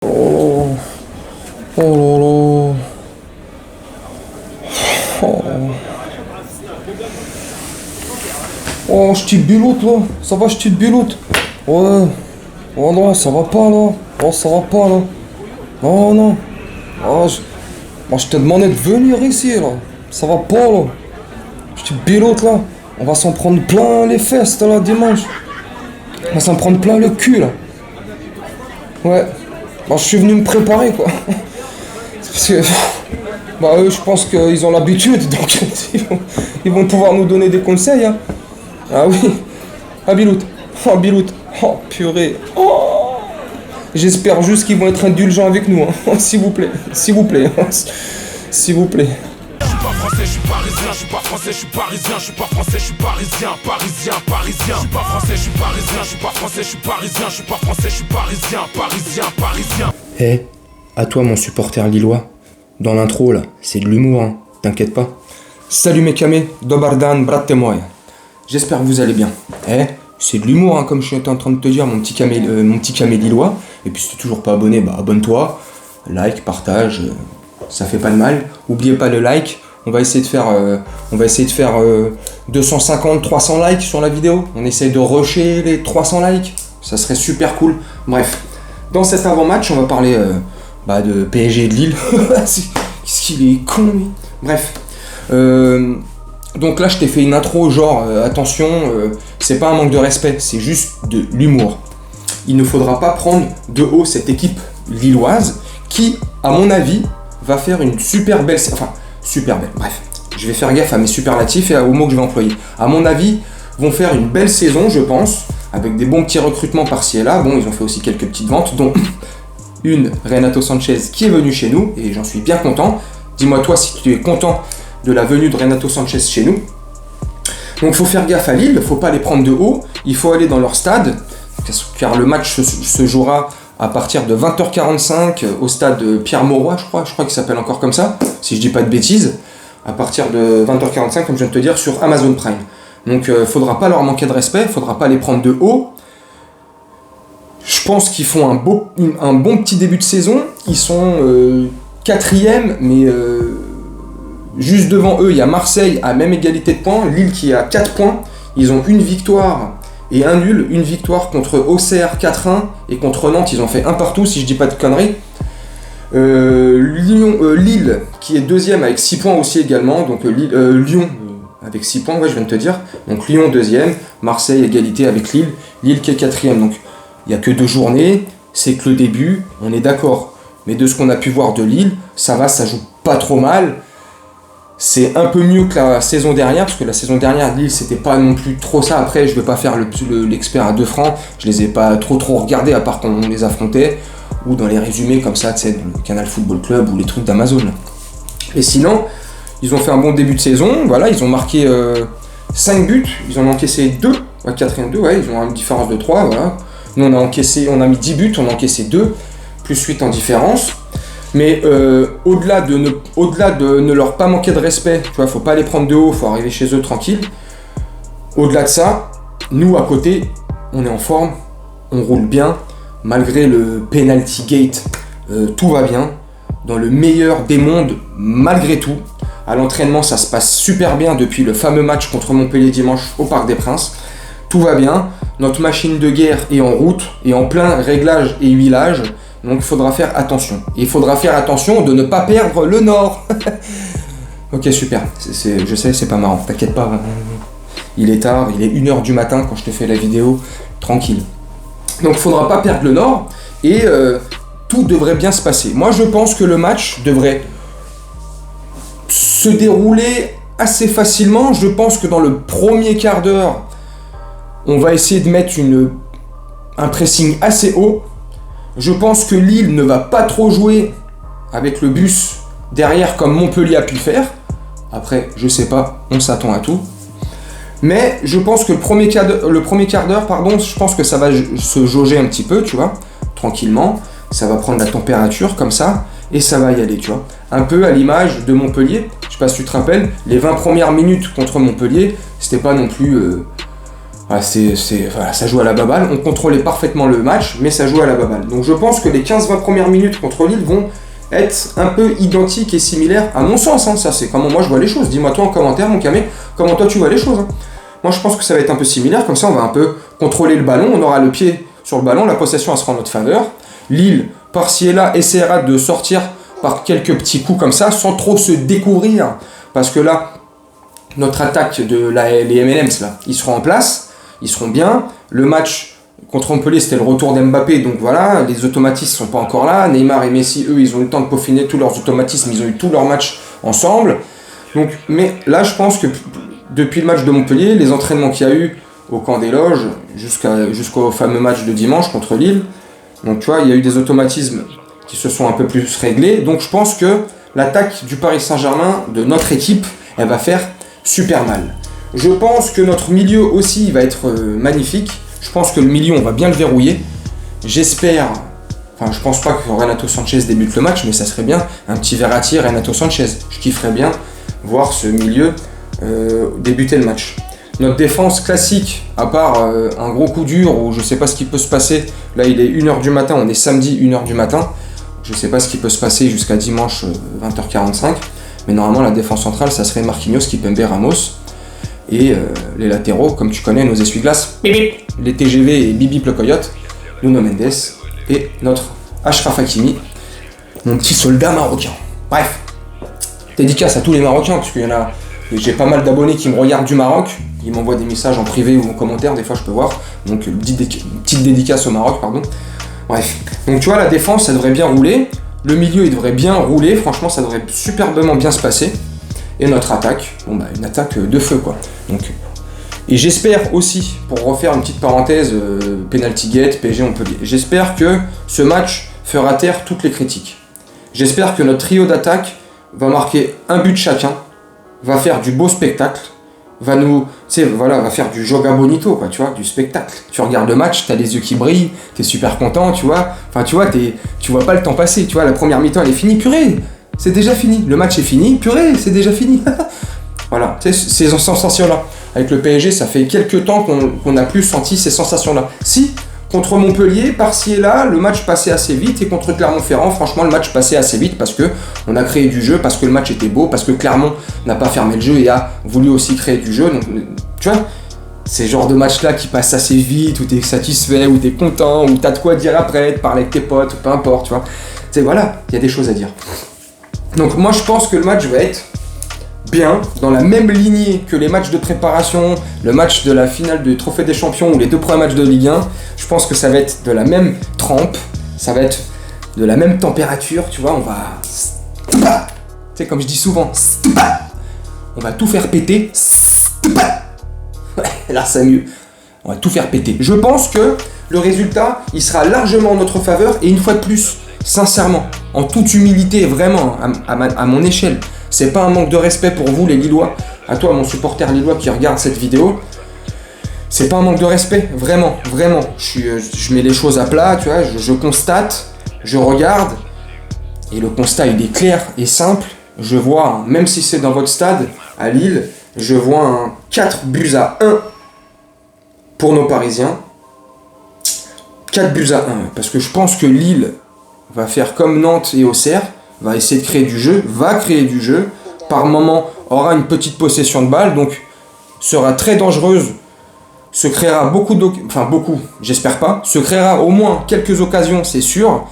Oh, oh là là. Oh, oh je te biloute là. Ça va, je te biloute. Ouais. Oh non, ça va pas là. Oh, ça va pas là. Non, non. Ah, moi, je t'ai demandé de venir ici là. Ça va pas là. Je te biloute là. On va s'en prendre plein les fesses là dimanche. On va s'en prendre plein le cul là. Ouais. Bah, je suis venu me préparer quoi. Parce que bah eux je pense qu'ils ont l'habitude donc ils vont pouvoir nous donner des conseils hein. Ah oui. Ah Bilout. Oh Bilout. Oh purée. Oh. J'espère juste qu'ils vont être indulgents avec nous hein. S'il vous plaît. S'il vous plaît. S'il vous plaît. Je suis pas français, je suis parisien, je suis pas français, je suis parisien, je suis pas français, je suis parisien, parisien, parisien. Je suis pas français, je suis parisien, je suis pas français, je suis parisien, je suis pas français, je suis parisien, parisien, parisien. Hé, à toi mon supporter lillois. Dans l'intro là, c'est de l'humour, hein. T'inquiète pas. Salut mes camés, Dobardan, Bratemoy. J'espère que vous allez bien. C'est de l'humour, hein, comme je suis en train de te dire, mon petit camé lillois. Et puis si t'es toujours pas abonné, bah abonne-toi. Like, partage, ça fait pas de mal. Oubliez pas le like. On va essayer de faire 250, 300 likes sur la vidéo. On essaye de rusher les 300 likes. Ça serait super cool. Bref, dans cet avant-match, on va parler de PSG et de Lille. Qu'est-ce qu'il est con, lui. Bref. Donc là, je t'ai fait une intro genre, attention, c'est pas un manque de respect, c'est juste de l'humour. Il ne faudra pas prendre de haut cette équipe lilloise qui, à mon avis, va faire une super belle... Enfin, super belle, bref. Je vais faire gaffe à mes superlatifs et aux mots que je vais employer. À mon avis, vont faire une belle saison, je pense, avec des bons petits recrutements par-ci et là. Bon, ils ont fait aussi quelques petites ventes, dont une, Renato Sanchez, qui est venu chez nous, et j'en suis bien content. Dis-moi toi si tu es content de la venue de Renato Sanchez chez nous. Donc faut faire gaffe à Lille, faut pas les prendre de haut, il faut aller dans leur stade, car le match se jouera à partir de 20h45 au stade Pierre-Mauroy, je crois qu'il s'appelle encore comme ça, si je dis pas de bêtises, à partir de 20h45, comme je viens de te dire, sur Amazon Prime. Donc faudra pas leur manquer de respect, faudra pas les prendre de haut. Je pense qu'ils font un bon petit début de saison, ils sont quatrième, mais juste devant eux, il y a Marseille à même égalité de points, Lille qui est à 4 points, ils ont une victoire et un nul, une victoire contre Auxerre 4-1 et contre Nantes ils ont fait un partout si je dis pas de conneries. Lille qui est deuxième avec 6 points aussi également, donc Lyon avec 6 points, ouais je viens de te dire, donc Lyon deuxième, Marseille égalité avec Lille, Lille qui est quatrième, donc il n'y a que 2 journées, c'est que le début, on est d'accord, mais de ce qu'on a pu voir de Lille, ça va, ça joue pas trop mal. C'est un peu mieux que la saison dernière, parce que la saison dernière, Lille, c'était pas non plus trop ça. Après, je vais pas faire l'expert à 2 francs, je les ai pas trop regardés, à part quand on les affrontait, ou dans les résumés comme ça, tu sais, dans le Canal Football Club, ou les trucs d'Amazon. Et sinon, ils ont fait un bon début de saison, voilà, ils ont marqué 5 buts, ils en ont encaissé 2, 4 et 2, ouais, ils ont une différence de 3, voilà. Nous, on a mis 10 buts, on a encaissé 2, plus 8 en différence. Mais au-delà de ne leur pas manquer de respect, tu vois, faut pas les prendre de haut, faut arriver chez eux tranquille. Au-delà de ça, nous à côté, on est en forme, on roule bien, malgré le penalty gate, tout va bien. Dans le meilleur des mondes, malgré tout. À l'entraînement, ça se passe super bien depuis le fameux match contre Montpellier dimanche au Parc des Princes. Tout va bien, notre machine de guerre est en route et en plein réglage et huilage. Donc il faudra faire attention. Et il faudra faire attention de ne pas perdre le nord. Ok, super. Je sais, c'est pas marrant. T'inquiète pas. Il est tard, il est 1h du matin quand je te fais la vidéo. Tranquille. Donc il faudra pas perdre le nord. Et tout devrait bien se passer. Moi je pense que le match devrait se dérouler assez facilement. Je pense que dans le premier quart d'heure, on va essayer de mettre un pressing assez haut. Je pense que Lille ne va pas trop jouer avec le bus derrière comme Montpellier a pu le faire. Après, je sais pas, on s'attend à tout. Mais je pense que le premier quart d'heure, je pense que ça va se jauger un petit peu, tu vois, tranquillement. Ça va prendre la température comme ça et ça va y aller, tu vois. Un peu à l'image de Montpellier. Je sais pas si tu te rappelles, les 20 premières minutes contre Montpellier, c'était pas non plus Voilà, voilà, ça joue à la baballe. On contrôlait parfaitement le match, mais ça joue à la baballe. Donc je pense que les 15-20 premières minutes contre Lille vont être un peu identiques et similaires, à mon sens. Hein. Ça, c'est comment moi je vois les choses. Dis-moi toi en commentaire, mon Camé, comment toi tu vois les choses. Hein. Moi, je pense que ça va être un peu similaire. Comme ça, on va un peu contrôler le ballon. On aura le pied sur le ballon. La possession, elle sera en notre faveur. Lille, par-ci et là, essaiera de sortir par quelques petits coups comme ça, sans trop se découvrir. Parce que là, notre attaque les M&M's, là, ils seront en place. Ils seront bien. Le match contre Montpellier, c'était le retour d'Mbappé. Donc voilà, les automatismes ne sont pas encore là. Neymar et Messi, eux, ils ont eu le temps de peaufiner tous leurs automatismes. Ils ont eu tous leurs matchs ensemble. Donc, mais là, je pense que depuis le match de Montpellier, les entraînements qu'il y a eu au camp des loges, jusqu'au fameux match de dimanche contre Lille, donc tu vois, il y a eu des automatismes qui se sont un peu plus réglés. Donc je pense que l'attaque du Paris Saint-Germain, de notre équipe, elle va faire super mal. Je pense que notre milieu aussi va être magnifique. Je pense que le milieu, on va bien le verrouiller. J'espère, enfin je pense pas que Renato Sanchez débute le match, mais ça serait bien, un petit Verratti, Renato Sanchez. Je kifferais bien voir ce milieu débuter le match. Notre défense classique, à part un gros coup dur où je sais pas ce qui peut se passer, là il est 1h du matin, on est samedi 1h du matin, je sais pas ce qui peut se passer jusqu'à dimanche 20h45, mais normalement la défense centrale ça serait Marquinhos, Kimpembe, Ramos, et les latéraux, comme tu connais, nos essuie-glaces, les TGV et Bibi le Coyote, Nuno Mendes et notre Achraf Hakimi, mon petit soldat marocain. Bref, dédicace à tous les Marocains, parce qu'il y en a, j'ai pas mal d'abonnés qui me regardent du Maroc, ils m'envoient des messages en privé ou en commentaire, des fois je peux voir, donc petite dédicace au Maroc, pardon. Bref, donc tu vois, la défense, ça devrait bien rouler, le milieu, il devrait bien rouler, franchement, ça devrait superbement bien se passer, et notre attaque, bon bah, une attaque de feu, quoi. Donc, et j'espère aussi, pour refaire une petite parenthèse, penalty gate, PSG Montpellier, j'espère que ce match fera taire toutes les critiques. J'espère que notre trio d'attaque va marquer un but chacun, va faire du beau spectacle, va nous, tu sais, voilà, va faire du joga bonito, quoi, tu vois, du spectacle. Tu regardes le match, t'as les yeux qui brillent, t'es super content, tu vois, enfin, tu vois, tu vois pas le temps passer, tu vois, la première mi-temps, elle est finie, purée, c'est déjà fini, le match est fini, purée, c'est déjà fini. Voilà, tu sais, ces sensations-là. Avec le PSG, ça fait quelques temps qu'on n'a plus senti ces sensations-là. Si, contre Montpellier, par-ci et là, le match passait assez vite, et contre Clermont-Ferrand, franchement, le match passait assez vite parce que on a créé du jeu, parce que le match était beau, parce que Clermont n'a pas fermé le jeu et a voulu aussi créer du jeu. Donc, tu vois, ces genres de matchs-là qui passent assez vite, où t'es satisfait, où t'es content, où t'as de quoi dire après, te parler avec tes potes, peu importe, tu vois. Tu sais, voilà, il y a des choses à dire. Donc, moi, je pense que le match va être bien, dans la même lignée que les matchs de préparation, le match de la finale du Trophée des Champions ou les deux premiers matchs de Ligue 1, je pense que ça va être de la même trempe, ça va être de la même température, tu vois, on va... Tu sais, comme je dis souvent, on va tout faire péter, ouais, là c'est mieux, on va tout faire péter. Je pense que le résultat, il sera largement en notre faveur, et une fois de plus, sincèrement, en toute humilité, vraiment, à mon échelle, c'est pas un manque de respect pour vous les Lillois, à toi mon supporter lillois qui regarde cette vidéo, c'est pas un manque de respect, vraiment, vraiment, je mets les choses à plat, tu vois, je constate, je regarde, et le constat il est clair et simple, je vois, même si c'est dans votre stade, à Lille, je vois un 4-1 pour nos Parisiens, 4-1, parce que je pense que Lille va faire comme Nantes et Auxerre, va essayer de créer du jeu, va créer du jeu, par moment aura une petite possession de balle, donc sera très dangereuse, se créera beaucoup, j'espère pas, se créera au moins quelques occasions, c'est sûr.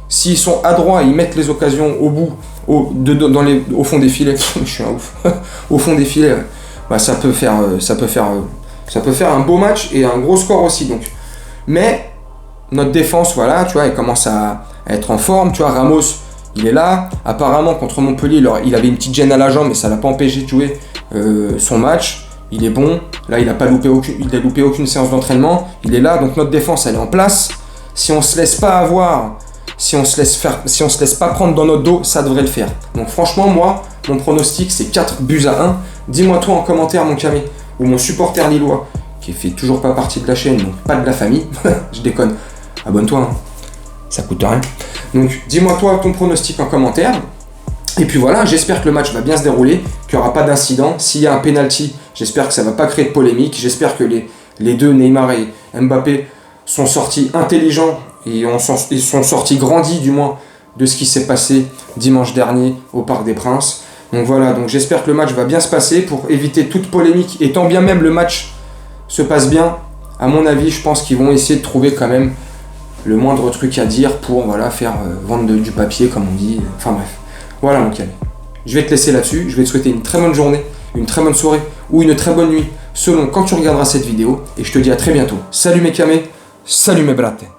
S'ils sont adroits, ils mettent les occasions au bout, au fond des filets, je suis un ouf, au fond des filets, bah, ça peut faire un beau match et un gros score aussi, donc. Mais notre défense, voilà, tu vois, elle commence à être en forme, tu vois, Ramos, il est là, apparemment contre Montpellier, il avait une petite gêne à la jambe, mais ça l'a pas empêché de jouer son match, il est bon, là il a loupé aucune séance d'entraînement, il est là, donc notre défense elle est en place, si on se laisse pas avoir, si on se laisse pas prendre dans notre dos, ça devrait le faire. Donc franchement moi, mon pronostic c'est 4-1, dis-moi toi en commentaire mon Camé, ou mon supporter lillois, qui fait toujours pas partie de la chaîne, donc pas de la famille, je déconne, abonne-toi, hein. Ça coûte rien. Donc dis-moi toi ton pronostic en commentaire. Et puis voilà, j'espère que le match va bien se dérouler, qu'il n'y aura pas d'incident. S'il y a un penalty, j'espère que ça ne va pas créer de polémique. J'espère que les deux, Neymar et Mbappé, sont sortis intelligents et ils sont sortis grandis du moins de ce qui s'est passé dimanche dernier au Parc des Princes. Donc voilà, donc j'espère que le match va bien se passer pour éviter toute polémique. Et tant bien même le match se passe bien, à mon avis, je pense qu'ils vont essayer de trouver quand même le moindre truc à dire pour voilà, faire vendre du papier comme on dit. Enfin bref, voilà mon Camé. Je vais te laisser là-dessus, je vais te souhaiter une très bonne journée, une très bonne soirée ou une très bonne nuit selon quand tu regarderas cette vidéo et je te dis à très bientôt. Salut mes Camés, salut mes brates.